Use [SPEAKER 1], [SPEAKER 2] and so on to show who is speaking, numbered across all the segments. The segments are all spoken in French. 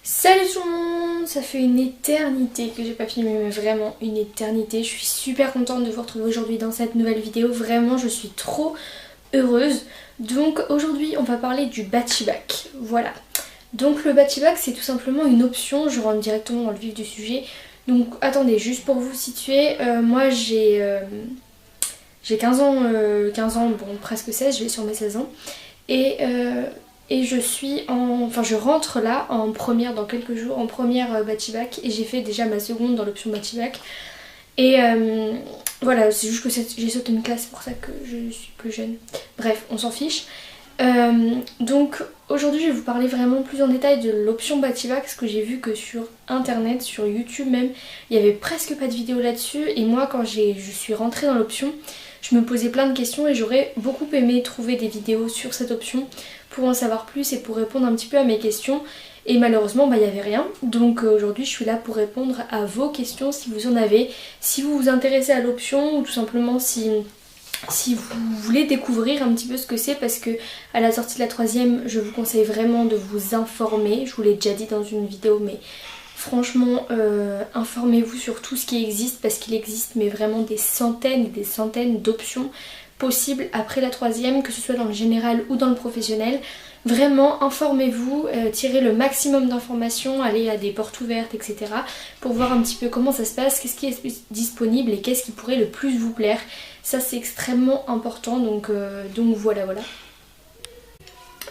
[SPEAKER 1] Salut tout le monde, ça fait une éternité que j'ai pas filmé, mais vraiment une éternité. Je suis super contente de vous retrouver aujourd'hui dans cette nouvelle vidéo, vraiment je suis trop heureuse. Donc aujourd'hui on va parler du bachiback, voilà. Donc le bachiback c'est tout simplement une option, je rentre directement dans le vif du sujet. Donc attendez, juste pour vous situer, moi j'ai 15 ans, bon presque 16, je vais sur mes 16 ans. Et je suis enfin je rentre là en première dans quelques jours, en première bachiback, et j'ai fait déjà ma seconde dans l'option bachiback. Et voilà, c'est juste que j'ai sauté une classe, c'est pour ça que je suis plus jeune. Bref, on s'en fiche. Donc aujourd'hui je vais vous parler vraiment plus en détail de l'option bachiback, parce que j'ai vu que sur internet, sur YouTube même, il n'y avait presque pas de vidéos là-dessus. Et moi quand je suis rentrée dans l'option, je me posais plein de questions et j'aurais beaucoup aimé trouver des vidéos sur cette option pour en savoir plus et pour répondre un petit peu à mes questions. Et malheureusement, il n'y avait rien. Donc aujourd'hui, je suis là pour répondre à vos questions si vous en avez. Si vous vous intéressez à l'option ou tout simplement si vous voulez découvrir un petit peu ce que c'est, parce que à la sortie de la troisième, je vous conseille vraiment de vous informer. Je vous l'ai déjà dit dans une vidéo, mais franchement, informez-vous sur tout ce qui existe, parce qu'il existe mais vraiment des centaines et des centaines d'options possibles après la troisième, que ce soit dans le général ou dans le professionnel. Vraiment, informez-vous, tirez le maximum d'informations, allez à des portes ouvertes, etc. pour voir un petit peu comment ça se passe, qu'est-ce qui est disponible et qu'est-ce qui pourrait le plus vous plaire. Ça c'est extrêmement important, donc voilà.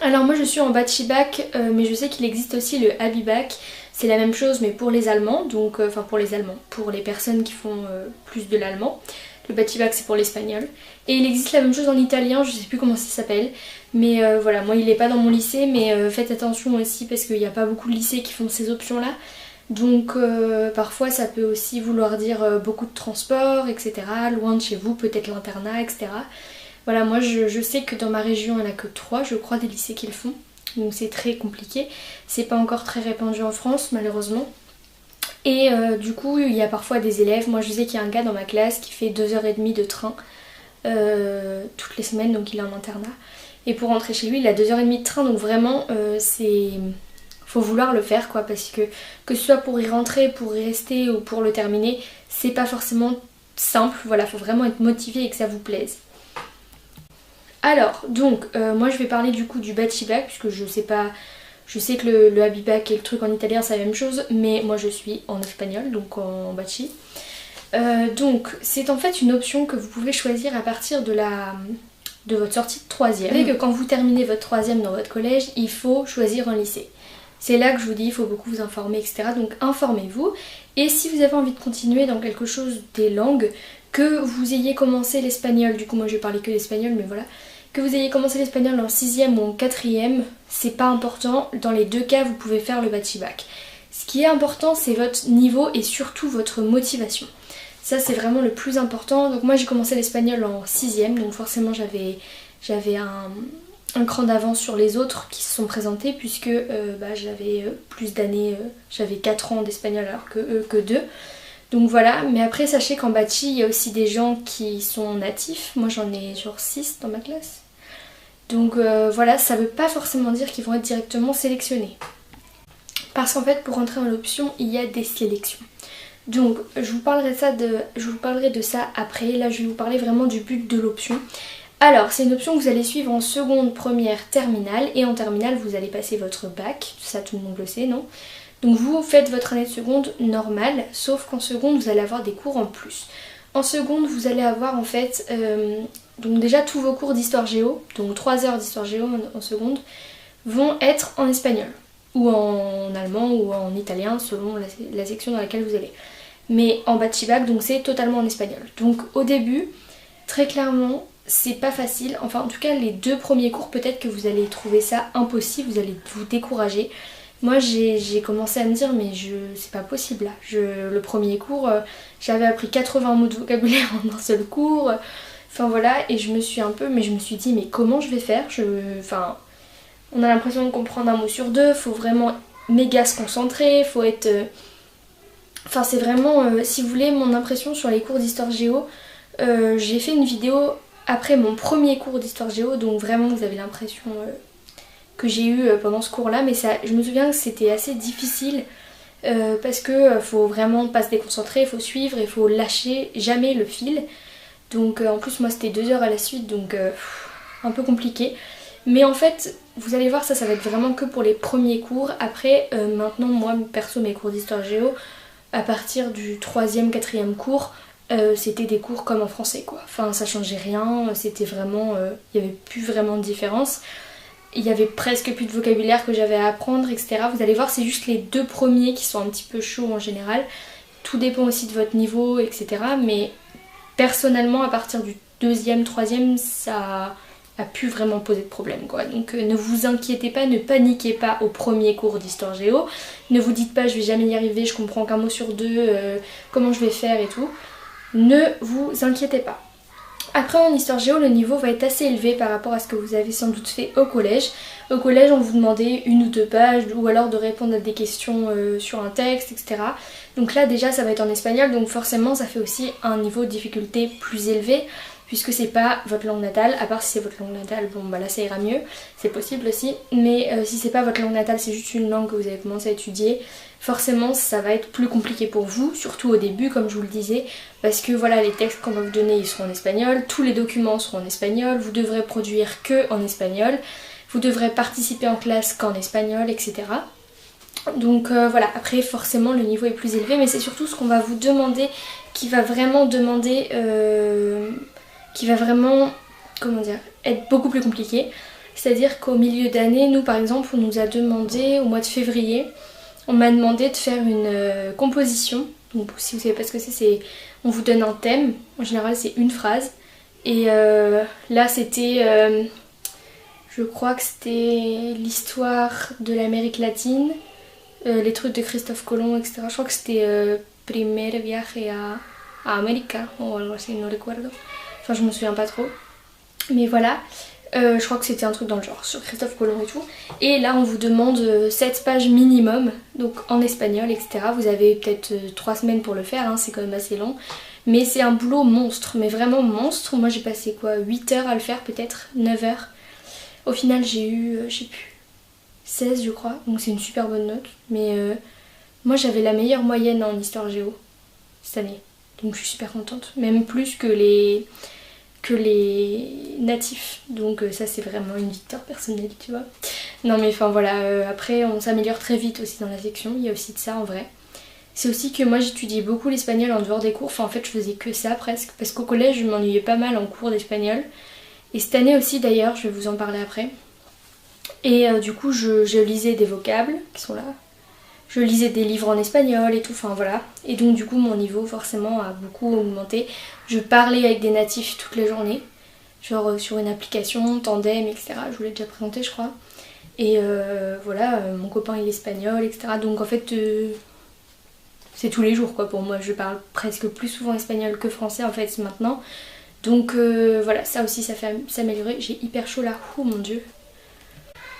[SPEAKER 1] Alors moi je suis en bachiback, mais je sais qu'il existe aussi le habiback. C'est la même chose mais pour les Allemands, donc enfin pour les Allemands, pour les personnes qui font plus de l'allemand. Le bachiback c'est pour l'espagnol. Et il existe la même chose en italien, je sais plus comment ça s'appelle. Mais voilà, moi il est pas dans mon lycée, mais faites attention aussi parce qu'il n'y a pas beaucoup de lycées qui font ces options là. Donc parfois ça peut aussi vouloir dire beaucoup de transport, etc. Loin de chez vous, peut-être l'internat, etc. Voilà, moi je sais que dans ma région il n'y en a que 3, je crois, des lycées qui le font. Donc c'est très compliqué. C'est pas encore très répandu en France malheureusement. Et du coup il y a parfois des élèves, moi je sais qu'il y a un gars dans ma classe qui fait 2h30 de train toutes les semaines, donc il est en internat. Et pour rentrer chez lui il a 2h30 de train, donc vraiment faut vouloir le faire quoi, parce que ce soit pour y rentrer, pour y rester ou pour le terminer, c'est pas forcément simple, voilà, faut vraiment être motivé et que ça vous plaise. Alors, donc, moi je vais parler du coup du bachiback, puisque je sais que le habiback et le truc en italien c'est la même chose, mais moi je suis en espagnol, donc en bachi. Donc, c'est en fait une option que vous pouvez choisir à partir de votre sortie de troisième. Vous savez que quand vous terminez votre troisième dans votre collège, il faut choisir un lycée. C'est là que je vous dis, il faut beaucoup vous informer, etc. Donc informez-vous. Et si vous avez envie de continuer dans quelque chose des langues, que vous ayez commencé l'espagnol, du coup moi je vais parler que l'espagnol, mais voilà, que vous ayez commencé l'espagnol en 6e ou en 4e, c'est pas important, dans les deux cas vous pouvez faire le bachiback. Ce qui est important c'est votre niveau et surtout votre motivation. Ça c'est vraiment le plus important. Donc moi j'ai commencé l'espagnol en 6e, donc forcément j'avais un cran d'avance sur les autres qui se sont présentés, puisque j'avais plus d'années, j'avais 4 ans d'espagnol alors que eux que 2. Donc voilà, mais après sachez qu'en bachi il y a aussi des gens qui sont natifs, moi j'en ai genre 6 dans ma classe. Donc voilà, ça veut pas forcément dire qu'ils vont être directement sélectionnés. Parce qu'en fait pour rentrer dans l'option il y a des sélections. Donc je vous parlerai de ça après, là je vais vous parler vraiment du but de l'option. Alors c'est une option que vous allez suivre en seconde, première, terminale, et en terminale vous allez passer votre bac, ça tout le monde le sait, non? Donc vous faites votre année de seconde normale, sauf qu'en seconde vous allez avoir des cours en plus. En seconde vous allez avoir en fait, donc déjà tous vos cours d'histoire géo, donc 3 heures d'histoire géo en seconde, vont être en espagnol, ou en allemand, ou en italien, selon la section dans laquelle vous allez. Mais en bachiback, donc c'est totalement en espagnol. Donc au début, très clairement, c'est pas facile, enfin en tout cas les 2 premiers cours peut-être que vous allez trouver ça impossible, vous allez vous décourager. Moi j'ai commencé à me dire mais c'est pas possible là, le premier cours j'avais appris 80 mots de vocabulaire en un seul cours, enfin voilà, et je me suis dit mais comment je vais faire, on a l'impression de comprendre un mot sur 2, faut vraiment méga se concentrer, faut être... Enfin c'est vraiment, si vous voulez mon impression sur les cours d'histoire géo, j'ai fait une vidéo après mon premier cours d'histoire géo, donc vraiment vous avez l'impression que j'ai eu pendant ce cours là, mais ça, je me souviens que c'était assez difficile parce que faut vraiment pas se déconcentrer, il faut suivre, il faut lâcher jamais le fil. Donc en plus moi c'était 2 heures à la suite, donc un peu compliqué. Mais en fait, vous allez voir, ça va être vraiment que pour les premiers cours. Après, maintenant, moi, perso, mes cours d'histoire géo, à partir du 3e, 4e cours, c'était des cours comme en français, quoi. Enfin, ça changeait rien, c'était vraiment... il n'y avait plus vraiment de différence. Il y avait presque plus de vocabulaire que j'avais à apprendre, etc. Vous allez voir, c'est juste les 2 premiers qui sont un petit peu chauds en général. Tout dépend aussi de votre niveau, etc. Mais personnellement, à partir du 2e, 3e, ça a pu vraiment poser de problème, quoi. Donc ne vous inquiétez pas, ne paniquez pas au premier cours d'histoire géo. Ne vous dites pas je vais jamais y arriver, je comprends qu'un mot sur 2, comment je vais faire et tout. Ne vous inquiétez pas. Après en histoire géo, le niveau va être assez élevé par rapport à ce que vous avez sans doute fait au collège. Au collège, on vous demandait 1 ou 2 pages ou alors de répondre à des questions sur un texte, etc. Donc là déjà ça va être en espagnol, donc forcément ça fait aussi un niveau de difficulté plus élevé puisque c'est pas votre langue natale, à part si c'est votre langue natale, bon bah là ça ira mieux, c'est possible aussi, mais si c'est pas votre langue natale, c'est juste une langue que vous avez commencé à étudier, forcément ça va être plus compliqué pour vous, surtout au début comme je vous le disais, parce que voilà les textes qu'on va vous donner ils seront en espagnol, tous les documents seront en espagnol, vous devrez produire que en espagnol, vous devrez participer en classe qu'en espagnol, etc. Donc voilà, après forcément le niveau est plus élevé, mais c'est surtout ce qu'on va vous demander qui va vraiment demander... qui va vraiment, comment dire, être beaucoup plus compliqué. C'est-à-dire qu'au milieu d'année, nous par exemple, on nous a demandé, au mois de février, on m'a demandé de faire une composition. Donc si vous savez pas ce que c'est, on vous donne un thème, en général c'est une phrase. Et là c'était, je crois que c'était l'histoire de l'Amérique latine, les trucs de Christophe Colomb, etc. Je crois que c'était Primer viaje a América, ou algo así, no recuerdo. Enfin je me souviens pas trop. Mais voilà, je crois que c'était un truc dans le genre, sur Christophe Colomb et tout. Et là on vous demande 7 pages minimum, donc en espagnol, etc. Vous avez peut-être 3 semaines pour le faire, hein, c'est quand même assez long. Mais c'est un boulot monstre, mais vraiment monstre. Moi j'ai passé quoi, 8 heures à le faire peut-être, 9 heures. Au final j'ai eu, je sais plus, 16 je crois, donc c'est une super bonne note. Mais moi j'avais la meilleure moyenne en histoire géo cette année. Donc je suis super contente, même plus que les natifs, donc ça c'est vraiment une victoire personnelle, tu vois. Non mais enfin voilà, après on s'améliore très vite aussi dans la section, il y a aussi de ça en vrai. C'est aussi que moi j'étudiais beaucoup l'espagnol en dehors des cours, enfin en fait je faisais que ça presque, parce qu'au collège je m'ennuyais pas mal en cours d'espagnol, et cette année aussi d'ailleurs, je vais vous en parler après. Et du coup je lisais des vocables qui sont là, je lisais des livres en espagnol et tout, enfin voilà. Et donc du coup mon niveau forcément a beaucoup augmenté. Je parlais avec des natifs toute la journée, genre sur une application, Tandem, etc. Je vous l'ai déjà présenté je crois. Et voilà, mon copain il est espagnol, etc. Donc en fait c'est tous les jours quoi pour moi. Je parle presque plus souvent espagnol que français en fait maintenant. Donc voilà, ça aussi ça fait s'améliorer. J'ai hyper chaud là, oh mon dieu.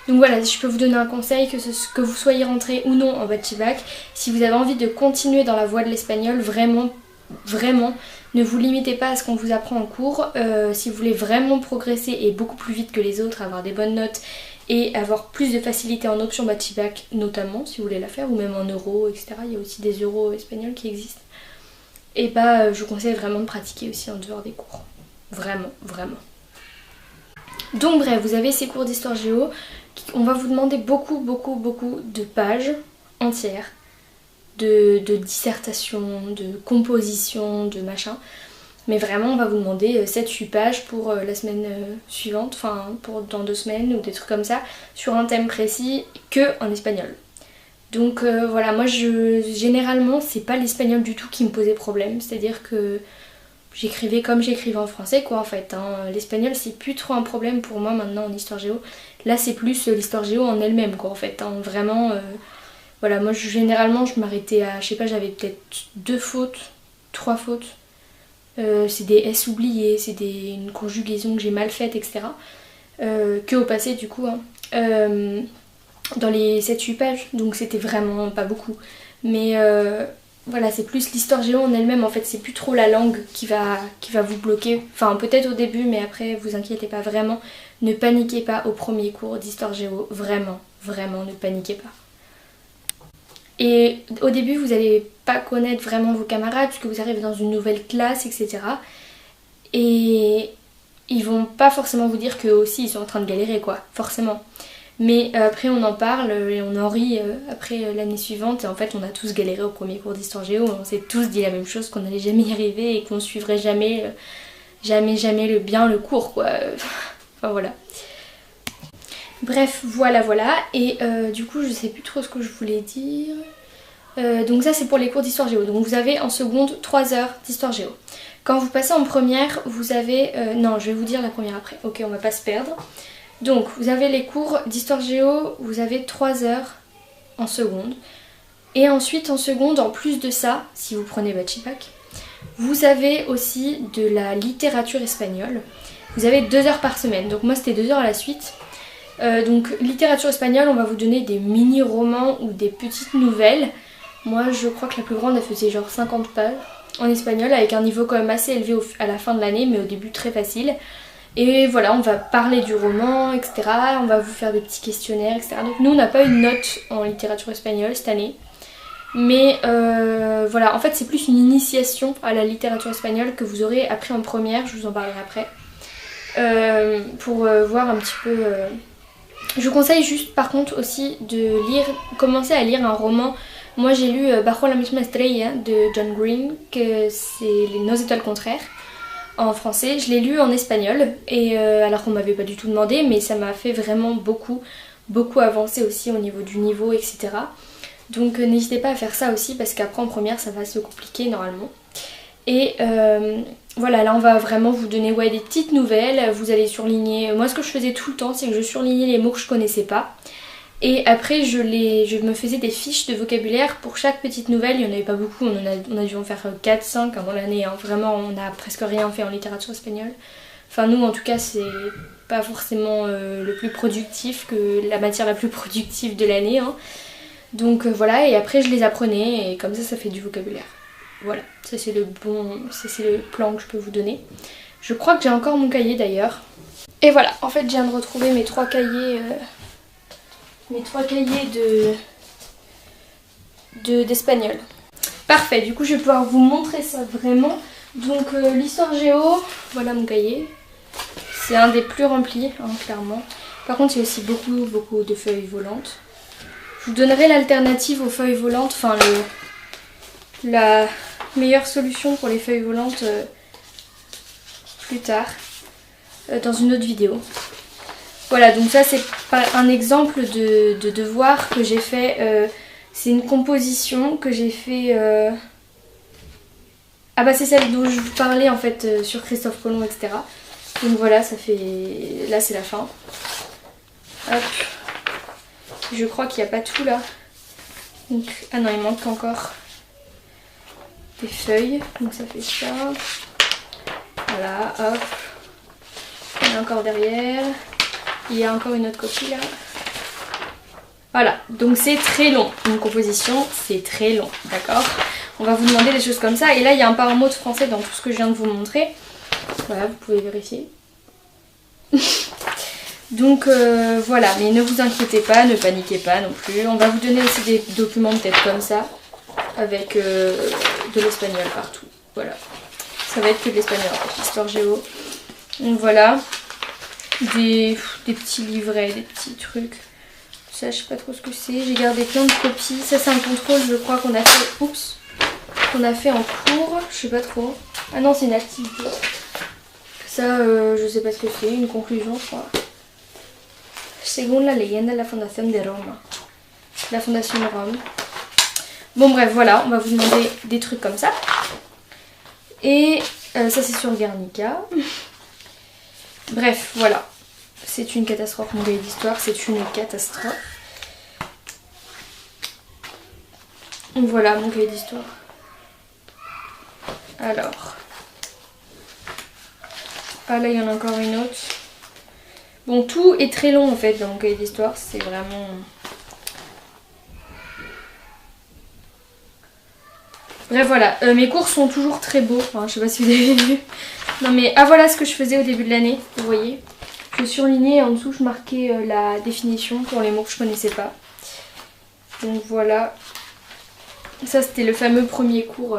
[SPEAKER 1] Donc voilà, si je peux vous donner un conseil, que vous soyez rentré ou non en bac, si vous avez envie de continuer dans la voie de l'espagnol, vraiment, vraiment, ne vous limitez pas à ce qu'on vous apprend en cours. Si vous voulez vraiment progresser et beaucoup plus vite que les autres, avoir des bonnes notes et avoir plus de facilité en option bac, notamment, si vous voulez la faire, ou même en euros, etc. Il y a aussi des euros espagnols qui existent. Et bah, je vous conseille vraiment de pratiquer aussi en dehors des cours. Vraiment, vraiment. Donc bref, vous avez ces cours d'histoire géo. On va vous demander beaucoup de pages entières, de dissertation, de composition, de machin. Mais vraiment on va vous demander 7-8 pages pour la semaine suivante, enfin pour dans 2 semaines ou des trucs comme ça, sur un thème précis que en espagnol. Donc voilà, moi généralement c'est pas l'espagnol du tout qui me posait problème, c'est-à-dire que j'écrivais comme j'écrivais en français quoi en fait, hein. L'espagnol c'est plus trop un problème pour moi maintenant en histoire géo. Là c'est plus l'histoire géo en elle-même quoi en fait, hein. Vraiment voilà, moi généralement je m'arrêtais à, je sais pas, j'avais peut-être 2 fautes, 3 fautes. C'est des S oubliés, c'est une conjugaison que j'ai mal faite, etc. Que au passé du coup, hein. Dans les 7-8 pages, donc c'était vraiment pas beaucoup. Mais voilà, c'est plus l'histoire géo en elle-même en fait, c'est plus trop la langue qui va vous bloquer. Enfin peut-être au début, mais après vous inquiétez pas vraiment ne paniquez pas au premier cours d'histoire géo, vraiment, vraiment ne paniquez pas. Et au début vous n'allez pas connaître vraiment vos camarades puisque vous arrivez dans une nouvelle classe, etc. Et ils vont pas forcément vous dire qu'eux aussi ils sont en train de galérer quoi, forcément. Mais après on en parle et on en rit après l'année suivante et en fait on a tous galéré au premier cours d'histoire géo, on s'est tous dit la même chose, qu'on n'allait jamais y arriver et qu'on suivrait jamais le cours quoi. Enfin voilà. Bref, voilà. Et du coup je sais plus trop ce que je voulais dire. Donc ça c'est pour les cours d'histoire géo. Donc vous avez en seconde 3 heures d'histoire géo. Quand vous passez en première, vous avez... non, je vais vous dire la première après. Ok, on va pas se perdre. Donc, vous avez les cours d'histoire géo, vous avez 3 heures en seconde. Et ensuite, en seconde, en plus de ça, si vous prenez Bachipak, vous avez aussi de la littérature espagnole. Vous avez 2 heures par semaine. Donc moi, c'était 2 heures à la suite. Donc, littérature espagnole, on va vous donner des mini-romans ou des petites nouvelles. Moi, je crois que la plus grande, elle faisait genre 50 pages. En espagnol avec un niveau quand même assez élevé à la fin de l'année mais au début très facile. Et voilà, on va parler du roman, etc. On va vous faire des petits questionnaires, etc. Donc nous on n'a pas eu de note en littérature espagnole cette année. Mais voilà, en fait c'est plus une initiation à la littérature espagnole que vous aurez appris en première, je vous en parlerai après. Pour voir un petit peu... Je vous conseille juste par contre aussi de commencer à lire un roman. Moi j'ai lu Bajo la misma estrella de John Green, que c'est Les Nos étoiles contraires en français. Je l'ai lu en espagnol, et alors qu'on m'avait pas du tout demandé, mais ça m'a fait vraiment beaucoup avancer aussi au niveau du niveau, etc. Donc n'hésitez pas à faire ça aussi parce qu'après en première ça va se compliquer normalement. Et voilà, là on va vraiment vous donner des petites nouvelles, vous allez surligner. Moi ce que je faisais tout le temps c'est que je surlignais les mots que je connaissais pas. Et après je me faisais des fiches de vocabulaire pour chaque petite nouvelle, il n'y en avait pas beaucoup, on a dû en faire 4-5 avant l'année, hein. Vraiment on n'a presque rien fait en littérature espagnole. Enfin nous en tout cas c'est pas forcément le plus productif, que la matière la plus productive de l'année, hein. Donc voilà, et après je les apprenais et comme ça fait du vocabulaire. Voilà, ça c'est le plan que je peux vous donner. Je crois que j'ai encore mon cahier d'ailleurs. Et voilà, en fait je viens de retrouver mes 3 cahiers... d'espagnol. Parfait, du coup je vais pouvoir vous montrer ça vraiment. Donc l'histoire géo, voilà mon cahier. C'est un des plus remplis, hein, clairement. Par contre il y a aussi beaucoup de feuilles volantes. Je vous donnerai l'alternative aux feuilles volantes, enfin la meilleure solution pour les feuilles volantes plus tard, dans une autre vidéo. Voilà, donc ça c'est un exemple de devoir que j'ai fait. C'est une composition que j'ai fait... Ah bah c'est celle dont je vous parlais en fait sur Christophe Colomb, etc. Donc voilà, ça fait... Là c'est la fin. Hop. Je crois qu'il n'y a pas tout là. Donc... Ah non, il manque encore des feuilles. Donc ça fait ça. Voilà, hop. Il y en a encore derrière. Il y a encore une autre copie là. Voilà, donc c'est très long. Une composition, c'est très long, d'accord? On va vous demander des choses comme ça. Et là, il y a pas un mot de français dans tout ce que je viens de vous montrer. Voilà, vous pouvez vérifier. Donc voilà, mais ne vous inquiétez pas, ne paniquez pas non plus. On va vous donner aussi des documents peut-être comme ça, avec de l'espagnol partout. Voilà, ça va être que de l'espagnol en fait, histoire géo. Donc voilà. Des petits livrets, des petits trucs. Ça, je sais pas trop ce que c'est. J'ai gardé plein de copies. Ça, c'est un contrôle, je crois, qu'on a fait. Oups. Qu'on a fait en cours. Je sais pas trop. Ah non, c'est une activité. Ça, je sais pas ce que c'est. Une conclusion, je crois. Según la leyenda de la Fondation de Roma. La Fondation de Rome. Bon, bref, voilà. On va vous demander des trucs comme ça. Et ça, c'est sur Guernica. Bref, voilà. C'est une catastrophe, mon cahier d'histoire, c'est une catastrophe. Donc voilà mon cahier d'histoire. Alors. Ah là, il y en a encore une autre. Bon, tout est très long en fait dans mon cahier d'histoire, c'est vraiment... Bref, voilà. Mes cours sont toujours très beaux, enfin, je sais pas si vous avez vu. Non mais, ah voilà ce que je faisais au début de l'année, vous voyez. Je surlignais en dessous, je marquais la définition pour les mots que je connaissais pas. Donc voilà. Ça c'était le fameux premier cours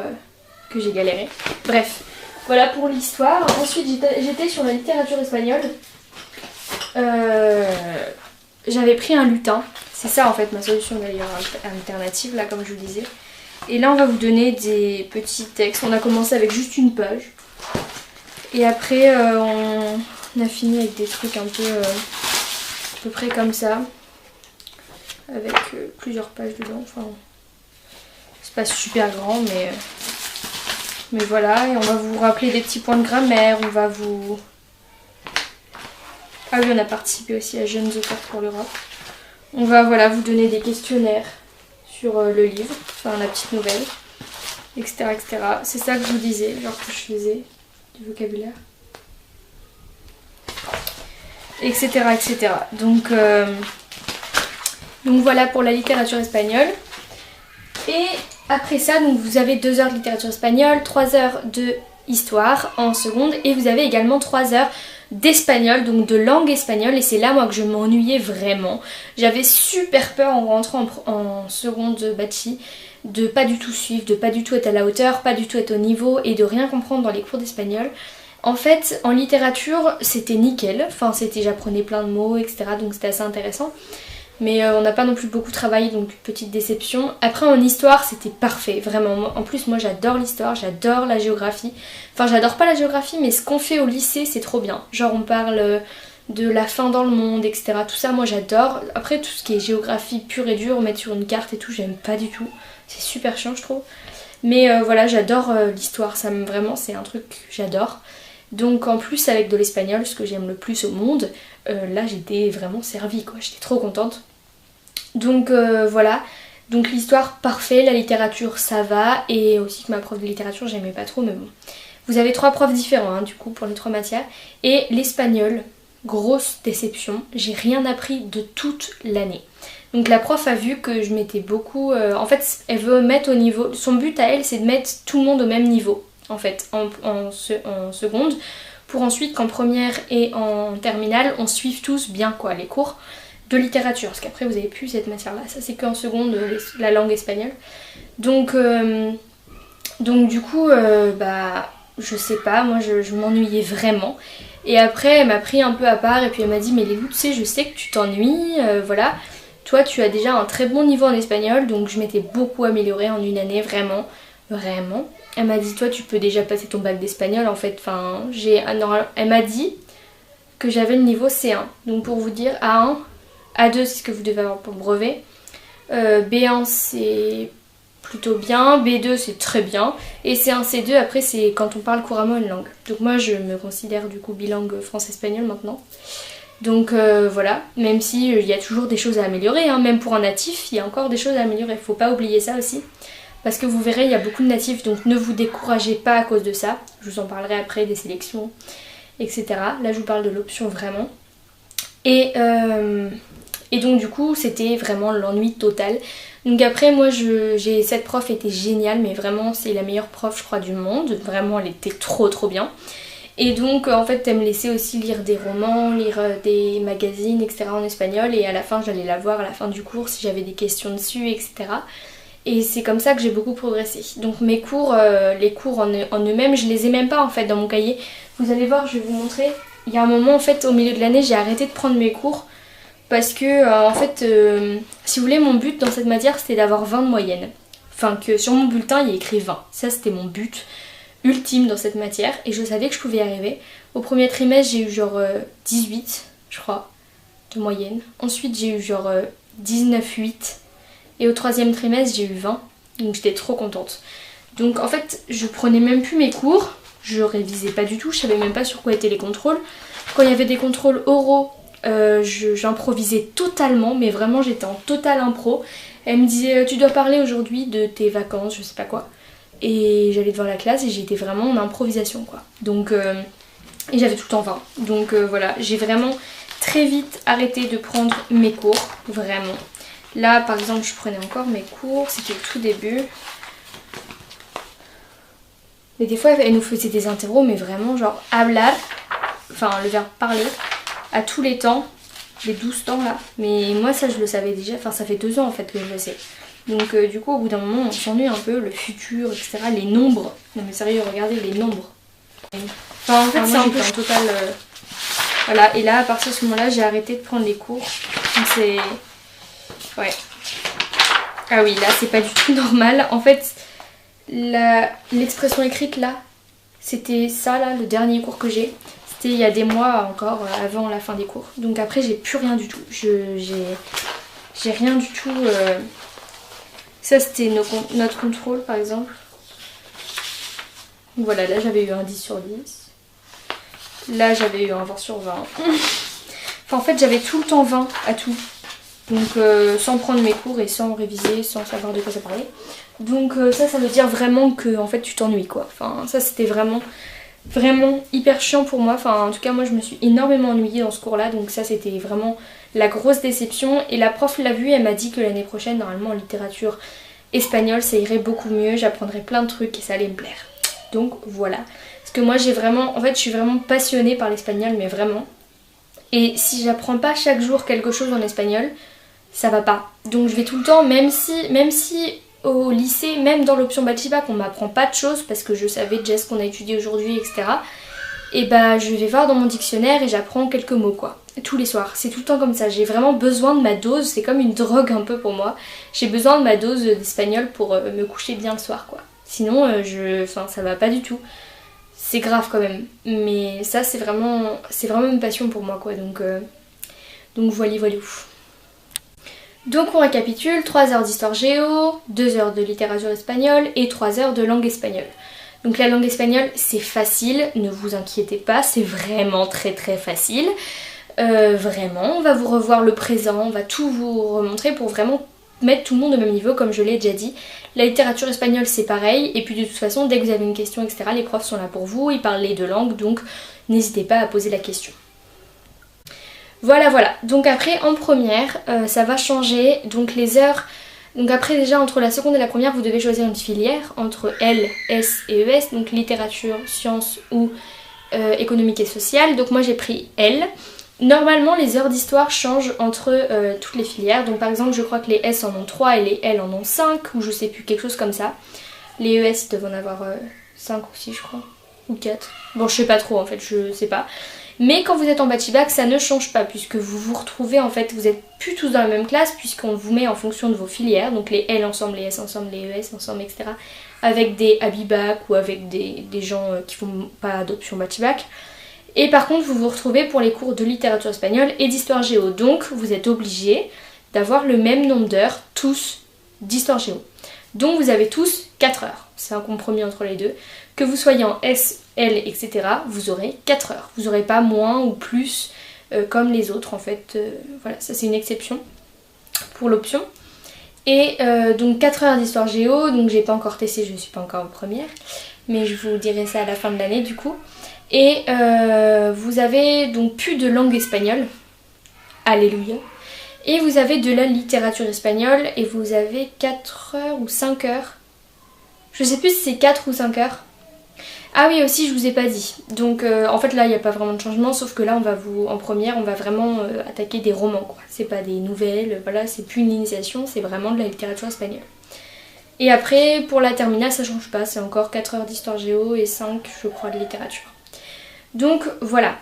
[SPEAKER 1] que j'ai galéré. Bref, voilà pour l'histoire. Ensuite j'étais sur la littérature espagnole. J'avais pris un lutin. C'est ça en fait ma solution d'ailleurs alternative là comme je vous disais. Et là on va vous donner des petits textes. On a commencé avec juste une page. Et après on a fini avec des trucs un peu à peu près comme ça. Avec plusieurs pages dedans. Enfin, c'est pas super grand mais voilà. Et on va vous rappeler des petits points de grammaire. On va vous... Ah oui, on a participé aussi à Jeunes auteurs pour l'Europe. On va voilà, vous donner des questionnaires sur le livre, enfin la petite nouvelle, etc. etc. C'est ça que je vous disais, genre que je faisais du vocabulaire. Etc. etc. Donc voilà pour la littérature espagnole. Et après ça, donc vous avez 2 heures de littérature espagnole, 3 heures de histoire en seconde et vous avez également 3 heures d'espagnol, donc de langue espagnole, et c'est là moi que je m'ennuyais vraiment. J'avais super peur en rentrant en seconde bachis de pas du tout suivre, de pas du tout être à la hauteur, pas du tout être au niveau et de rien comprendre dans les cours d'espagnol. En fait, en littérature, c'était nickel, enfin j'apprenais plein de mots, etc. donc c'était assez intéressant. Mais on n'a pas non plus beaucoup travaillé, donc petite déception. Après en histoire c'était parfait, vraiment. En plus moi j'adore l'histoire, j'adore la géographie. Enfin j'adore pas la géographie mais ce qu'on fait au lycée c'est trop bien. Genre on parle de la fin dans le monde, etc. Tout ça moi j'adore. Après tout ce qui est géographie pure et dure, mettre sur une carte et tout, j'aime pas du tout. C'est super chiant je trouve. Mais voilà j'adore l'histoire, vraiment c'est un truc que j'adore. Donc en plus avec de l'espagnol, ce que j'aime le plus au monde, là j'étais vraiment servie quoi, j'étais trop contente. Donc voilà, donc l'histoire parfait, la littérature ça va, et aussi que ma prof de littérature j'aimais pas trop mais bon. Vous avez 3 profs différents hein, du coup pour les 3 matières. Et l'espagnol, grosse déception, j'ai rien appris de toute l'année. Donc la prof a vu que je m'étais beaucoup... en fait elle veut mettre au niveau... Son but à elle c'est de mettre tout le monde au même niveau en fait en seconde, pour ensuite qu'en première et en terminale on suive tous bien quoi les cours de littérature, parce qu'après vous avez plus cette matière là, ça c'est qu'en seconde la langue espagnole. Donc du coup bah je sais pas, moi je m'ennuyais vraiment. Et après elle m'a pris un peu à part et puis elle m'a dit mais Lélou tu sais je sais que tu t'ennuies, voilà, toi tu as déjà un très bon niveau en espagnol, donc je m'étais beaucoup améliorée en une année, vraiment. Elle m'a dit toi tu peux déjà passer ton bac d'espagnol en fait, enfin elle m'a dit que j'avais le niveau C1, donc pour vous dire A1, A2 c'est ce que vous devez avoir pour le brevet, B1 c'est plutôt bien, B2 c'est très bien, et C1, C2 après c'est quand on parle couramment une langue. Donc moi je me considère du coup bilingue français-espagnol maintenant. Donc voilà, même si il y a toujours des choses à améliorer, hein, même pour un natif il y a encore des choses à améliorer, faut pas oublier ça aussi. Parce que vous verrez il y a beaucoup de natifs, donc ne vous découragez pas à cause de ça, je vous en parlerai après des sélections, etc. Là je vous parle de l'option vraiment. Et donc du coup c'était vraiment l'ennui total. Donc après moi cette prof était géniale, mais vraiment c'est la meilleure prof je crois du monde, vraiment elle était trop bien. Et donc en fait elle me laissait aussi lire des romans, lire des magazines etc. en espagnol, et à la fin j'allais la voir à la fin du cours si j'avais des questions dessus etc. Et c'est comme ça que j'ai beaucoup progressé. Donc mes cours, les cours en eux-mêmes, je les ai même pas en fait dans mon cahier. Vous allez voir, je vais vous montrer. Il y a un moment en fait au milieu de l'année j'ai arrêté de prendre mes cours parce que en fait si vous voulez mon but dans cette matière c'était d'avoir 20 de moyenne. Enfin que sur mon bulletin il y a écrit 20. Ça c'était mon but ultime dans cette matière et je savais que je pouvais y arriver. Au premier trimestre j'ai eu genre 18 je crois de moyenne. Ensuite j'ai eu genre 19,8 et au troisième trimestre j'ai eu 20. Donc j'étais trop contente. Donc en fait je prenais même plus mes cours. Je révisais pas du tout, je savais même pas sur quoi étaient les contrôles. Quand il y avait des contrôles oraux, j'improvisais totalement, mais vraiment j'étais en total impro. Elle me disait tu dois parler aujourd'hui de tes vacances, je sais pas quoi. Et j'allais devant la classe et j'étais vraiment en improvisation quoi. Donc et j'avais tout le temps 20. Donc voilà, j'ai vraiment très vite arrêté de prendre mes cours, vraiment. Là par exemple je prenais encore mes cours, c'était le tout début. Mais des fois elle nous faisait des interros mais vraiment genre hablar, enfin le verbe parler, à tous les temps, les 12 temps là. Mais moi ça je le savais déjà, enfin ça fait 2 ans en fait que je le sais. Donc du coup au bout d'un moment on s'ennuie un peu, le futur, etc. Les nombres. Non mais sérieux, regardez les nombres. Enfin en fait c'est un peu en total... Voilà, et là à partir de ce moment là j'ai arrêté de prendre les cours. Donc c'est... Ouais. Ah oui, là c'est pas du tout normal. En fait, l'expression écrite là, c'était ça là, le dernier cours que j'ai. C'était il y a des mois encore avant la fin des cours. Donc après j'ai plus rien du tout. J'ai rien du tout. Ça c'était notre contrôle par exemple. Donc voilà, là j'avais eu un 10 sur 10. Là j'avais eu un 20 sur 20. Enfin en fait j'avais tout le temps 20 à tout. Donc sans prendre mes cours et sans réviser, sans savoir de quoi ça parlait. Donc ça veut dire vraiment que en fait tu t'ennuies quoi. Enfin ça c'était vraiment hyper chiant pour moi. Enfin en tout cas moi je me suis énormément ennuyée dans ce cours là. Donc ça c'était vraiment la grosse déception. Et la prof l'a vu, elle m'a dit que l'année prochaine normalement en littérature espagnole ça irait beaucoup mieux. J'apprendrais plein de trucs et ça allait me plaire. Donc voilà. Parce que moi j'ai vraiment, en fait je suis vraiment passionnée par l'espagnol mais vraiment. Et si j'apprends pas chaque jour quelque chose en espagnol, ça va pas. Donc je vais tout le temps, même si au lycée, même dans l'option Bachibac, on m'apprend pas de choses parce que je savais déjà ce qu'on a étudié aujourd'hui, etc. Et bah je vais voir dans mon dictionnaire et j'apprends quelques mots quoi. Tous les soirs, c'est tout le temps comme ça. J'ai vraiment besoin de ma dose, c'est comme une drogue un peu pour moi. J'ai besoin de ma dose d'espagnol pour me coucher bien le soir quoi. Sinon, ça va pas du tout. C'est grave quand même. Mais ça c'est vraiment une passion pour moi quoi. Donc voilà. Donc on récapitule, 3 heures d'histoire géo, 2 heures de littérature espagnole et 3 heures de langue espagnole. Donc la langue espagnole c'est facile, ne vous inquiétez pas, c'est vraiment très très facile. Vraiment, on va vous revoir le présent, on va tout vous remontrer pour vraiment mettre tout le monde au même niveau comme je l'ai déjà dit. La littérature espagnole c'est pareil, et puis de toute façon dès que vous avez une question etc, les profs sont là pour vous, ils parlent les 2 langues, donc n'hésitez pas à poser la question. Voilà, donc après en première ça va changer, donc les heures, donc après déjà entre la seconde et la première vous devez choisir une filière entre L, S et ES, donc littérature, sciences ou économique et sociale, donc moi j'ai pris L. Normalement les heures d'histoire changent entre toutes les filières, donc par exemple je crois que les S en ont 3 et les L en ont 5 ou je sais plus, quelque chose comme ça. Les ES ils doivent en avoir 5 aussi je crois, ou 4, bon je sais pas trop en fait, je sais pas. Mais quand vous êtes en Bachibac, ça ne change pas puisque vous vous retrouvez en fait, vous n'êtes plus tous dans la même classe puisqu'on vous met en fonction de vos filières, donc les L ensemble, les S ensemble, les ES ensemble, etc. Avec des Abibac ou avec des gens qui font pas d'option Bachibac. Et par contre, vous vous retrouvez pour les cours de littérature espagnole et d'histoire géo. Donc vous êtes obligés d'avoir le même nombre d'heures, tous, d'histoire géo. Donc vous avez tous 4 heures. C'est un compromis entre les deux. Que vous soyez en S, L, etc., vous aurez 4 heures. Vous n'aurez pas moins ou plus comme les autres en fait. Voilà, ça c'est une exception pour l'option. Et donc 4 heures d'histoire géo, donc j'ai pas encore testé, je ne suis pas encore en première. Mais je vous dirai ça à la fin de l'année du coup. Et vous avez donc plus de langue espagnole. Alléluia. Et vous avez de la littérature espagnole et vous avez 4 heures ou 5 heures. Je sais plus si c'est 4 ou 5 heures. Ah oui aussi je vous ai pas dit. Donc en fait là il n'y a pas vraiment de changement sauf que là on va en première on va vraiment attaquer des romans quoi. C'est pas des nouvelles, voilà, c'est plus une initiation, c'est vraiment de la littérature espagnole. Et après pour la terminale ça change pas, c'est encore 4 heures d'histoire géo et 5 je crois de littérature. Donc voilà.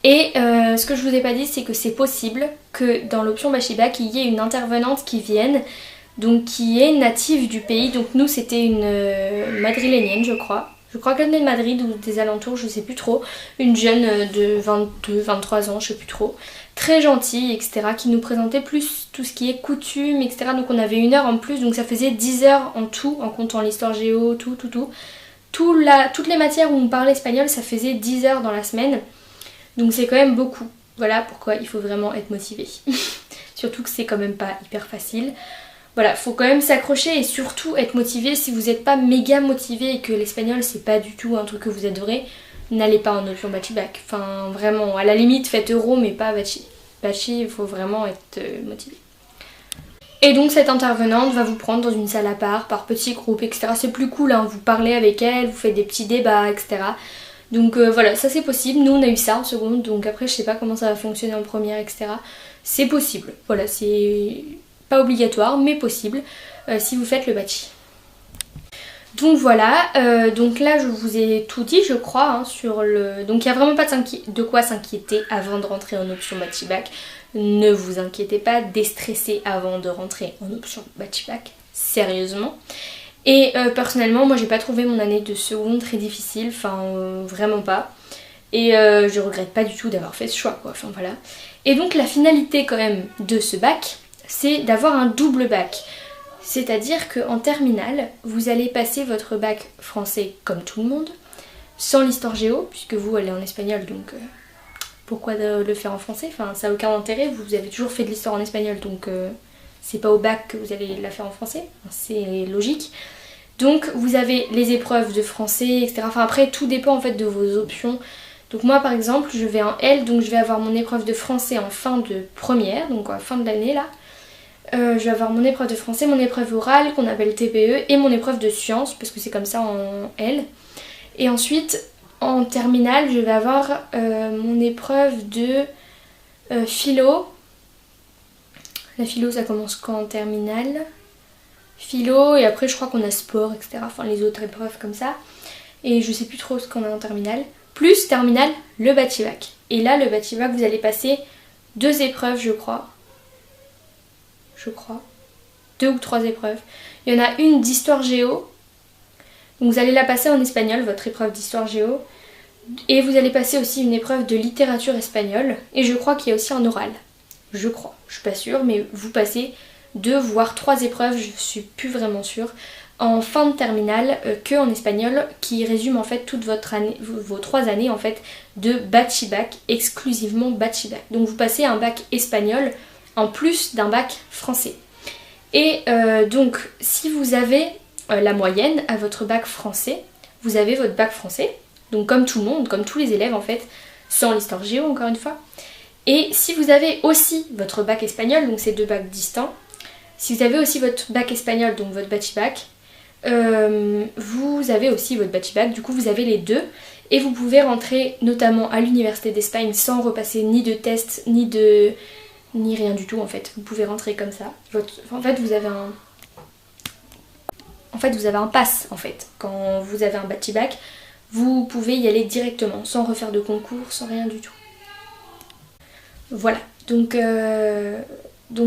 [SPEAKER 1] Et ce que je vous ai pas dit c'est que c'est possible que dans l'option Bachibac il y ait une intervenante qui vienne, donc qui est native du pays. Donc nous c'était une madrilènienne je crois. Je crois qu'elle venait de Madrid ou des alentours, je sais plus trop. Une jeune de 22, 23 ans, je sais plus trop. Très gentille, etc. Qui nous présentait plus tout ce qui est coutume, etc. Donc on avait 1 heure en plus, donc ça faisait 10 heures en tout, en comptant l'histoire géo, tout. Toutes les matières où on parlait espagnol, ça faisait 10 heures dans la semaine. Donc c'est quand même beaucoup. Voilà pourquoi il faut vraiment être motivé. Surtout que c'est quand même pas hyper facile. Voilà, faut quand même s'accrocher et surtout être motivé. Si vous n'êtes pas méga motivé et que l'espagnol c'est pas du tout un truc que vous adorez, n'allez pas en option Bachibac. Enfin vraiment, à la limite faites Euro mais pas Bachi. Bachi, il faut vraiment être motivé. Et donc cette intervenante va vous prendre dans une salle à part, par petits groupes, etc. C'est plus cool, hein, vous parlez avec elle, vous faites des petits débats, etc. Donc voilà, ça c'est possible. Nous on a eu ça en seconde, donc après je sais pas comment ça va fonctionner en première, etc. C'est possible. Voilà, c'est pas obligatoire, mais possible si vous faites le bâti. Donc voilà, donc là je vous ai tout dit je crois hein, sur le... Donc il n'y a vraiment pas de quoi s'inquiéter avant de rentrer en option bâti bac. Ne vous inquiétez pas, déstressez avant de rentrer en option bâti bac, sérieusement. Et personnellement moi j'ai pas trouvé mon année de seconde très difficile, enfin vraiment pas. Et je regrette pas du tout d'avoir fait ce choix quoi, enfin voilà. Et donc la finalité quand même de ce bac, c'est d'avoir un double bac. C'est-à-dire qu'en terminale, vous allez passer votre bac français comme tout le monde, sans l'histoire géo, puisque vous elle est en espagnol, donc pourquoi le faire en français? Enfin ça n'a aucun intérêt, vous avez toujours fait de l'histoire en espagnol, donc c'est pas au bac que vous allez la faire en français, c'est logique. Donc vous avez les épreuves de français, etc. Enfin après tout dépend en fait de vos options. Donc moi par exemple je vais en L, donc je vais avoir mon épreuve de français en fin de première, donc à la fin de l'année là. Je vais avoir mon épreuve de français, mon épreuve orale qu'on appelle TPE et mon épreuve de sciences parce que c'est comme ça en L. Et ensuite en terminale je vais avoir mon épreuve de philo. La philo ça commence quand en terminale? Philo et après je crois qu'on a sport etc. Enfin les autres épreuves comme ça. Et je sais plus trop ce qu'on a en terminale. Plus terminale le bâti bac. Et là le bâti bac vous allez passer 2 épreuves je crois. 2 ou 3 épreuves. Il y en a une d'histoire géo. Donc vous allez la passer en espagnol, votre épreuve d'histoire géo. Et vous allez passer aussi une épreuve de littérature espagnole. Et je crois qu'il y a aussi un oral. Je crois, je suis pas sûre, mais vous passez 2 voire 3 épreuves, je suis plus vraiment sûre, en fin de terminale que en espagnol, qui résume en fait toute votre année, vos 3 années en fait de bâti bac, exclusivement bâti bac. Donc vous passez un bac espagnol en plus d'un bac français. Et donc si vous avez la moyenne à votre bac français, vous avez votre bac français, donc comme tout le monde, comme tous les élèves en fait, sans l'histoire géo encore une fois. Et si vous avez aussi votre bac espagnol, donc c'est 2 bacs distincts, si vous avez aussi votre bac espagnol, donc votre bâti bac, vous avez aussi votre bâti bac, du coup vous avez les deux, et vous pouvez rentrer notamment à l'université d'Espagne sans repasser ni de tests, ni rien du tout en fait. Vous pouvez rentrer comme ça. En fait vous avez un pass en fait. Quand vous avez un bâti bac, vous pouvez y aller directement, sans refaire de concours, sans rien du tout. Voilà, donc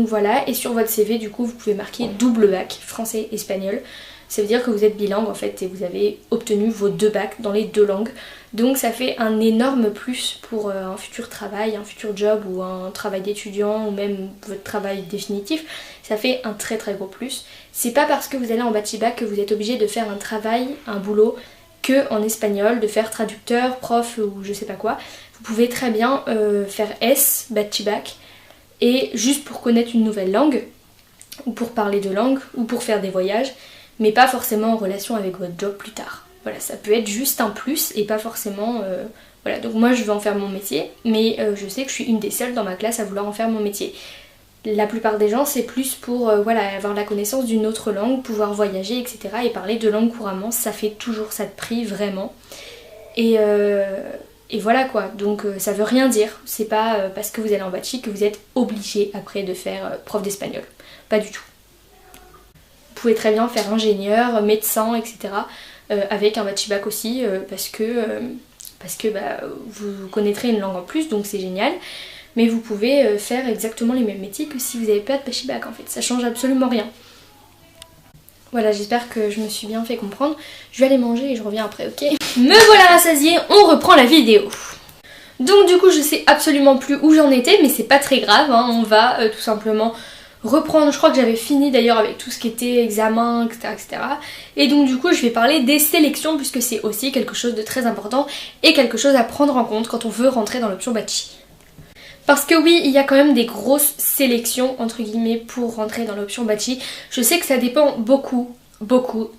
[SPEAKER 1] voilà, et sur votre CV du coup vous pouvez marquer double bac, français-espagnol. Ça veut dire que vous êtes bilingue en fait et vous avez obtenu vos 2 bacs dans les 2 langues. Donc ça fait un énorme plus pour un futur travail, un futur job ou un travail d'étudiant ou même votre travail définitif. Ça fait un très très gros plus. C'est pas parce que vous allez en bâti bac que vous êtes obligé de faire un travail, un boulot que en espagnol, de faire traducteur, prof ou je sais pas quoi. Vous pouvez très bien faire S, bâti bac, et juste pour connaître une nouvelle langue, ou pour parler de langue, ou pour faire des voyages, mais pas forcément en relation avec votre job plus tard. Voilà, ça peut être juste un plus et pas forcément... Voilà, donc moi je veux en faire mon métier, mais je sais que je suis une des seules dans ma classe à vouloir en faire mon métier. La plupart des gens c'est plus pour voilà, avoir la connaissance d'une autre langue, pouvoir voyager, etc. Et parler de langue couramment, ça fait toujours ça de prix, vraiment. Et voilà quoi, donc ça veut rien dire. C'est pas parce que vous allez en bâti que vous êtes obligé après de faire prof d'espagnol. Pas du tout. Vous pouvez très bien faire ingénieur, médecin, etc. Avec un bâti bac aussi, parce que bah, vous connaîtrez une langue en plus, donc c'est génial. Mais vous pouvez faire exactement les mêmes métiers que si vous n'avez pas de bâti bac en fait. Ça change absolument rien. Voilà, j'espère que je me suis bien fait comprendre. Je vais aller manger et je reviens après, ok? Me voilà rassasiée, on reprend la vidéo. Donc du coup, je sais absolument plus où j'en étais, mais c'est pas très grave, hein. On va tout simplement reprendre. Je crois que j'avais fini d'ailleurs avec tout ce qui était examen, etc., etc. Et donc du coup, je vais parler des sélections, puisque c'est aussi quelque chose de très important et quelque chose à prendre en compte quand on veut rentrer dans l'option bâti. Parce que oui, il y a quand même des grosses sélections, entre guillemets, pour rentrer dans l'option bâti. Je sais que ça dépend beaucoup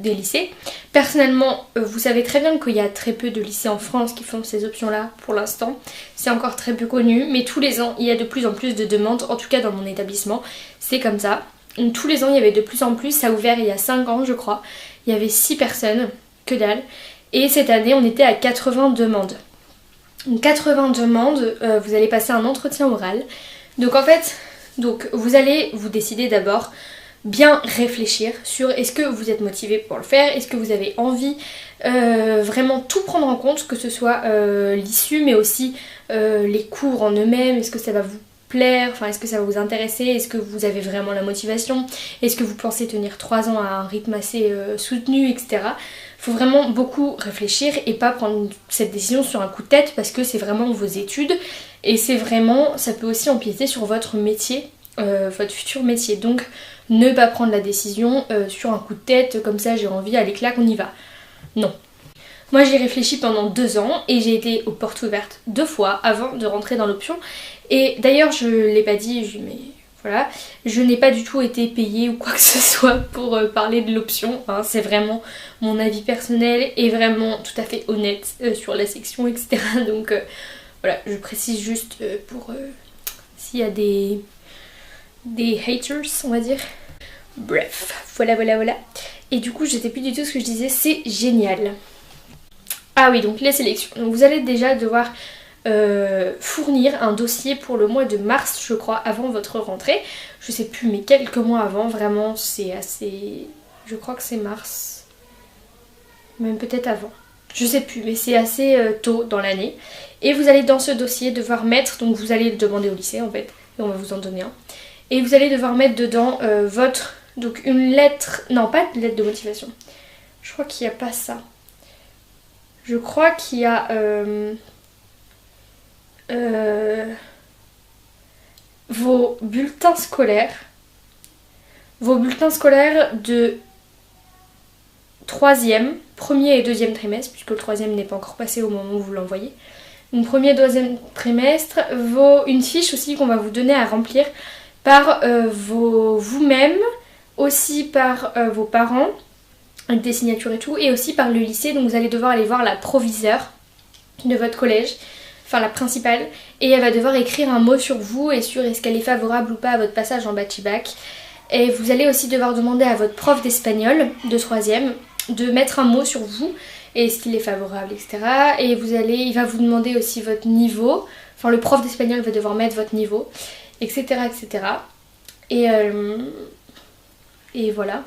[SPEAKER 1] des lycées. Personnellement, vous savez très bien qu'il y a très peu de lycées en France qui font ces options-là pour l'instant. C'est encore très peu connu, mais tous les ans, il y a de plus en plus de demandes, en tout cas dans mon établissement. C'est comme ça. Donc, tous les ans, il y avait de plus en plus. Ça a ouvert il y a 5 ans, je crois. Il y avait 6 personnes, que dalle. Et cette année on était à 80 demandes. Donc 80 demandes, vous allez passer un entretien oral. Donc en fait, vous allez vous décider d'abord bien réfléchir sur est-ce que vous êtes motivé pour le faire, est-ce que vous avez envie, vraiment tout prendre en compte, que ce soit l'issue mais aussi les cours en eux-mêmes, est-ce que ça va vous plaire, enfin est-ce que ça va vous intéresser, est-ce que vous avez vraiment la motivation, est-ce que vous pensez tenir 3 ans à un rythme assez soutenu, etc. Faut vraiment beaucoup réfléchir et pas prendre cette décision sur un coup de tête parce que c'est vraiment vos études et c'est vraiment, ça peut aussi empiéter sur votre métier, votre futur métier. Donc ne pas prendre la décision sur un coup de tête comme ça j'ai envie, allez clac on y va. Non. Moi j'ai réfléchi pendant 2 ans et j'ai été aux portes ouvertes 2 fois avant de rentrer dans l'option. Et d'ailleurs je l'ai pas dit, mais voilà, je n'ai pas du tout été payée ou quoi que ce soit pour parler de l'option. Hein. C'est vraiment mon avis personnel et vraiment tout à fait honnête sur la section, etc. Donc voilà, je précise juste pour s'il y a des haters, on va dire. Bref, voilà. Et du coup, je sais plus du tout ce que je disais, c'est génial. Ah oui, donc les sélections. Donc vous allez déjà devoir fournir un dossier pour le mois de mars, je crois, avant votre rentrée. Je sais plus, mais quelques mois avant, vraiment, c'est assez... Je crois que c'est mars. Même peut-être avant. Je sais plus, mais c'est assez tôt dans l'année. Et vous allez dans ce dossier devoir mettre, donc vous allez le demander au lycée en fait, et on va vous en donner un. Et vous allez devoir mettre dedans donc une lettre, non pas de lettre de motivation. Je crois qu'il n'y a pas ça. Je crois qu'il y a vos bulletins scolaires de 3e, premier et 2e trimestre, puisque le 3e n'est pas encore passé au moment où vous l'envoyez. Donc premier et 2e trimestre, une fiche aussi qu'on va vous donner à remplir par vous-même, aussi par vos parents, avec des signatures et tout, et aussi par le lycée. Donc vous allez devoir aller voir la proviseure de votre collège, enfin la principale, et elle va devoir écrire un mot sur vous et sur est-ce qu'elle est favorable ou pas à votre passage en Bachibac. Et vous allez aussi devoir demander à votre prof d'espagnol de 3e de mettre un mot sur vous et est-ce qu'il est favorable, etc. Et il va vous demander aussi votre niveau, enfin le prof d'espagnol va devoir mettre votre niveau, etc. etc. Et voilà,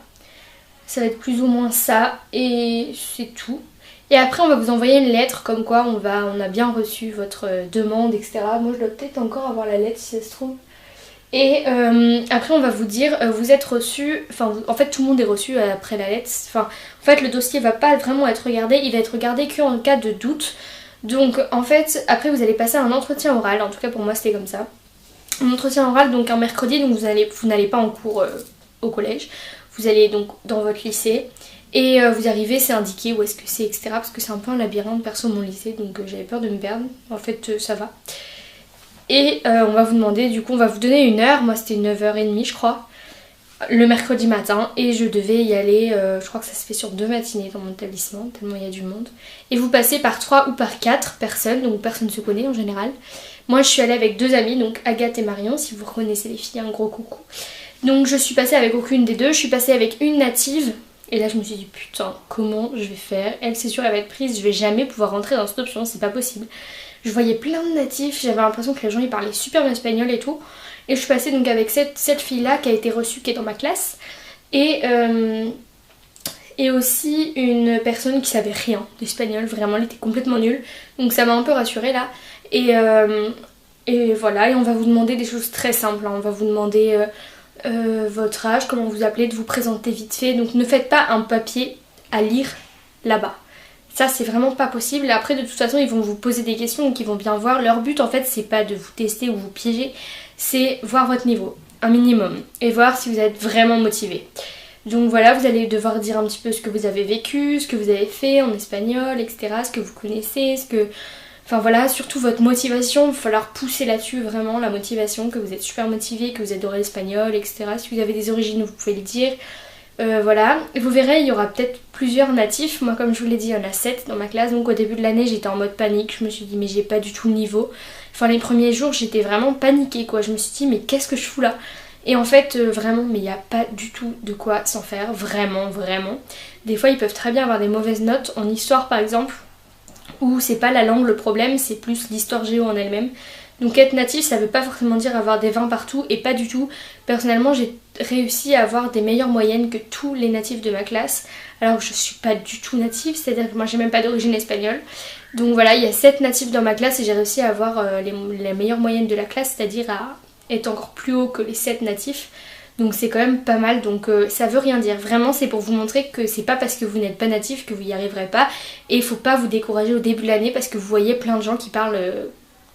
[SPEAKER 1] ça va être plus ou moins ça et c'est tout. Et après on va vous envoyer une lettre comme quoi on a bien reçu votre demande, etc. Moi je dois peut-être encore avoir la lettre si ça se trouve. Et après on va vous dire vous êtes reçu, en fait tout le monde est reçu après la lettre. En fait le dossier va pas vraiment être regardé, il va être regardé qu'en cas de doute. Donc en fait après vous allez passer un entretien oral, en tout cas pour moi c'était comme ça. Un entretien oral donc un mercredi, donc vous n'allez pas en cours au collège. Vous allez donc dans votre lycée. Et vous arrivez, c'est indiqué où est-ce que c'est, etc. Parce que c'est un peu un labyrinthe perso mon lycée, donc j'avais peur de me perdre. En fait, ça va. Et on va vous demander, du coup, on va vous donner une heure. Moi, c'était 9h30, je crois, le mercredi matin. Et je devais y aller, je crois que ça se fait sur 2 matinées dans mon établissement, tellement il y a du monde. Et vous passez par 3 ou par 4 personnes, donc personne ne se connaît en général. Moi, je suis allée avec 2 amies, donc Agathe et Marion. Si vous reconnaissez les filles, un gros coucou. Donc, je suis passée avec aucune des deux. Je suis passée avec une native. Et là je me suis dit putain comment je vais faire, elle c'est sûr elle va être prise, je vais jamais pouvoir rentrer dans cette option, c'est pas possible. Je voyais plein de natifs, j'avais l'impression que les gens ils parlaient super bien espagnol et tout. Et je suis passée donc avec cette fille là qui a été reçue, qui est dans ma classe. Et aussi une personne qui savait rien d'espagnol, vraiment elle était complètement nulle. Donc ça m'a un peu rassurée là. Et voilà, et on va vous demander des choses très simples, hein. On va vous demander... votre âge, comment vous appelez, de vous présenter vite fait. Donc ne faites pas un papier à lire là-bas. Ça c'est vraiment pas possible. Après de toute façon ils vont vous poser des questions donc ils vont bien voir. Leur but en fait c'est pas de vous tester ou vous piéger, c'est voir votre niveau, un minimum, et voir si vous êtes vraiment motivé. Donc voilà, vous allez devoir dire un petit peu ce que vous avez vécu, ce que vous avez fait en espagnol, etc. Ce que vous connaissez, Enfin voilà, surtout votre motivation, il va falloir pousser là-dessus vraiment, la motivation, que vous êtes super motivé, que vous adorez l'espagnol, etc. Si vous avez des origines, vous pouvez le dire. Voilà, et vous verrez, il y aura peut-être plusieurs natifs. Moi comme je vous l'ai dit, il y en a 7 dans ma classe, donc au début de l'année j'étais en mode panique. Je me suis dit mais j'ai pas du tout le niveau. Enfin les premiers jours j'étais vraiment paniquée quoi, je me suis dit mais qu'est-ce que je fous là? Et en fait vraiment mais il n'y a pas du tout de quoi s'en faire, vraiment. Des fois ils peuvent très bien avoir des mauvaises notes en histoire par exemple, où c'est pas la langue le problème, c'est plus l'histoire géo en elle-même. Donc être natif ça veut pas forcément dire avoir des 20 partout, et pas du tout. Personnellement j'ai réussi à avoir des meilleures moyennes que tous les natifs de ma classe, alors que je suis pas du tout native, c'est-à-dire que moi j'ai même pas d'origine espagnole. Donc voilà, il y a 7 natifs dans ma classe et j'ai réussi à avoir les meilleures moyennes de la classe, c'est-à-dire à être encore plus haut que les 7 natifs. Donc c'est quand même pas mal, donc ça veut rien dire. Vraiment c'est pour vous montrer que c'est pas parce que vous n'êtes pas natif que vous y arriverez pas. Et il faut pas vous décourager au début de l'année parce que vous voyez plein de gens qui parlent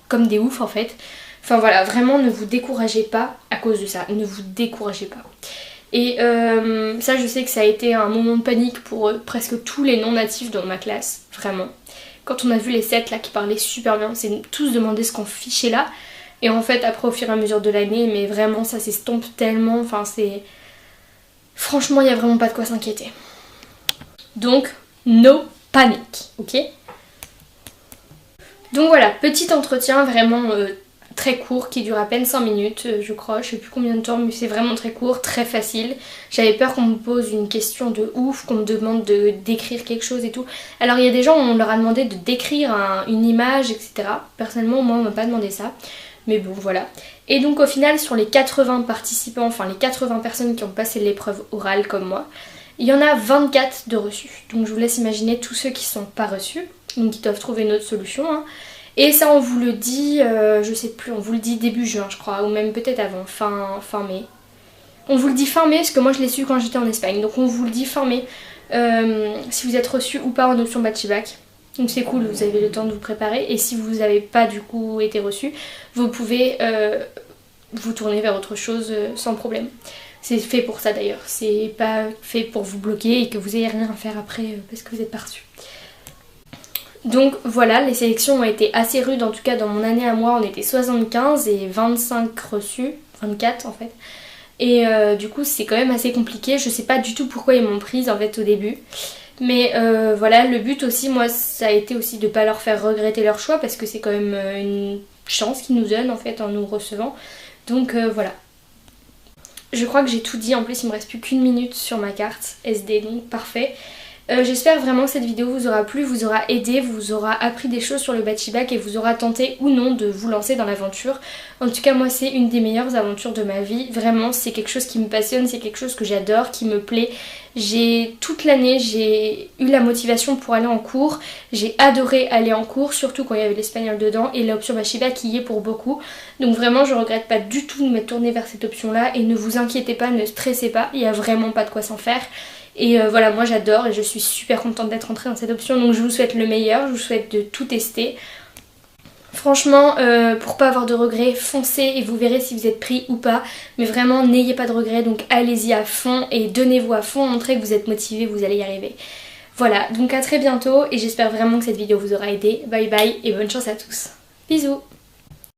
[SPEAKER 1] comme des oufs en fait. Enfin voilà, vraiment ne vous découragez pas à cause de ça, ne vous découragez pas. Et ça je sais que ça a été un moment de panique pour presque tous les non-natifs dans ma classe, vraiment. Quand on a vu les 7 là qui parlaient super bien, on s'est tous demandé ce qu'on fichait là. Et en fait après au fur et à mesure de l'année, mais vraiment ça s'estompe tellement, enfin c'est... Franchement il n'y a vraiment pas de quoi s'inquiéter. Donc no panique, ok? Donc voilà, petit entretien vraiment très court qui dure à peine 5 minutes je crois, je sais plus combien de temps, mais c'est vraiment très court, très facile. J'avais peur qu'on me pose une question de ouf, qu'on me demande de d'écrire quelque chose et tout. Alors il y a des gens, on leur a demandé de décrire une image, etc. Personnellement moi on m'a pas demandé ça. Mais bon voilà. Et donc au final sur les 80 participants, enfin les 80 personnes qui ont passé l'épreuve orale comme moi, il y en a 24 de reçus. Donc je vous laisse imaginer tous ceux qui sont pas reçus, donc ils doivent trouver une autre solution. Hein. Et ça on vous le dit, je sais plus, on vous le dit début juin je crois, ou même peut-être avant, fin mai. On vous le dit fin mai parce que moi je l'ai su quand j'étais en Espagne, donc on vous le dit fin mai si vous êtes reçu ou pas en option Bachibac. Donc c'est cool, vous avez le temps de vous préparer. Et si vous n'avez pas du coup été reçu, vous pouvez vous tourner vers autre chose sans problème. C'est fait pour ça d'ailleurs, c'est pas fait pour vous bloquer et que vous ayez rien à faire après parce que vous n'êtes pas reçu. Donc voilà, les sélections ont été assez rudes, en tout cas dans mon année à moi on était 75 et 25 reçus, 24 en fait. Et du coup c'est quand même assez compliqué, je sais pas du tout pourquoi ils m'ont prise en fait au début. Mais voilà, le but aussi, moi, ça a été aussi de pas leur faire regretter leur choix parce que c'est quand même une chance qu'ils nous donnent en fait en nous recevant. Donc voilà. Je crois que j'ai tout dit, en plus il me reste plus qu'une minute sur ma carte SD, donc parfait. J'espère vraiment que cette vidéo vous aura plu, vous aura aidé, vous aura appris des choses sur le Bachibac et vous aura tenté ou non de vous lancer dans l'aventure. En tout cas moi c'est une des meilleures aventures de ma vie, vraiment c'est quelque chose qui me passionne, c'est quelque chose que j'adore, qui me plaît. Toute l'année j'ai eu la motivation pour aller en cours, j'ai adoré aller en cours, surtout quand il y avait l'espagnol dedans et l'option Bachibac qui y est pour beaucoup. Donc vraiment je regrette pas du tout de m'être tournée vers cette option là et ne vous inquiétez pas, ne stressez pas, il n'y a vraiment pas de quoi s'en faire. Et voilà, moi j'adore et je suis super contente d'être entrée dans cette option, donc je vous souhaite le meilleur, je vous souhaite de tout tester. Franchement, pour pas avoir de regrets, foncez et vous verrez si vous êtes pris ou pas. Mais vraiment, n'ayez pas de regrets, donc allez-y à fond et donnez-vous à fond, montrez que vous êtes motivé, vous allez y arriver. Voilà, donc à très bientôt et j'espère vraiment que cette vidéo vous aura aidé. Bye bye et bonne chance à tous. Bisous.